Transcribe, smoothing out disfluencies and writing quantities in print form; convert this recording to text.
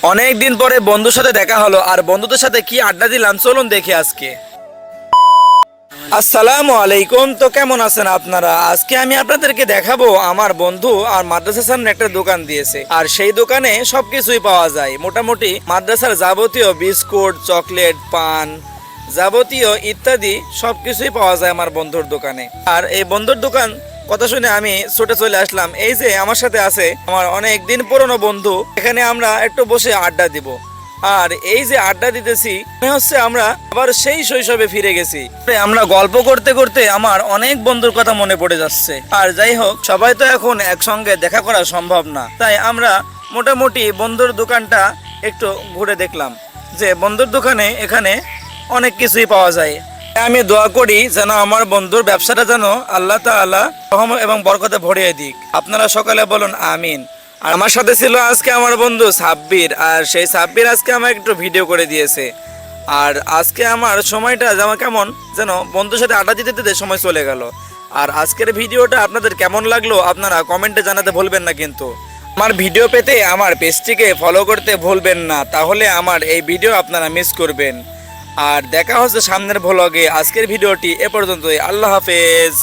অনেক দিন পরে বন্ধুর সাথে দেখা হলো, আর বন্ধুদের সাথে কি আড্ডা দিলাম চলুন দেখি আজকে। আসসালামু আলাইকুম। তো কেমন আছেন আপনারা? আজকে আমি আপনাদেরকে দেখাবো আমার বন্ধু আর মাদ্রাসার সামনে একটা দোকান দিয়েছে, আর সেই দোকানে সবকিছুই পাওয়া যায়। মোটামুটি মাদ্রাসার যাবতীয় বিস্কুট, চকলেট, পান, যাবতীয় ইত্যাদি সবকিছুই পাওয়া যায় আমার বন্ধুর দোকানে। আর এই বন্ধুর দোকান কথা শুনে আমি ছুটে চলে আসলাম। এই যে আমার সাথে আছে আমার অনেক দিন পুরনো বন্ধু, এখানে আমরা একটু বসে আড্ডা দিব। আর এই যে আড্ডা দিতেছি মনে হচ্ছে আমরা আবার সেই শৈশবে ফিরে গেছি। আমরা গল্প করতে করতে আমার অনেক বন্ধুর কথা মনে পড়ে যাচ্ছে। আর যাই হোক, সবাই তো এখন একসঙ্গে দেখা করা সম্ভব না, তাই আমরা মোটামুটি বন্ধুর দোকানটা একটু ঘুরে দেখলাম যে বন্ধুর দোকানে এখানে অনেক কিছুই পাওয়া যায়। আমি দোয়া করি যেন আমার বন্ধুর ব্যবসাটা যেন আল্লাহ তাআলা রহমত এবং বরকতে ভরিয়ে দিক। আপনারা সকালে বলুন আমিন। আর আমার সাথে ছিল আজকে আমার বন্ধু সাব্বির, আর সেই সাব্বির আজকে আমাকে একটু ভিডিও করে দিয়েছে। আর আজকে আমার সময়টা যেমন কেমন যেন বন্ধুর সাথে আড্ডা দিতে দিতে সময় চলে গেল। আর আজকের ভিডিওটা আপনাদের কেমন লাগলো আপনারা কমেন্টে জানাতে ভুলবেন না কিন্তু। আমার ভিডিও পেতে আমার পেজটিকে ফলো করতে ভুলবেন না, তাহলে আমার এই ভিডিও আপনারা মিস করবেন। আর দেখা হচ্ছে সামনের ভ্লগে। আজকের ভিডিওটি এ পর্যন্তই। আল্লাহ হাফেজ।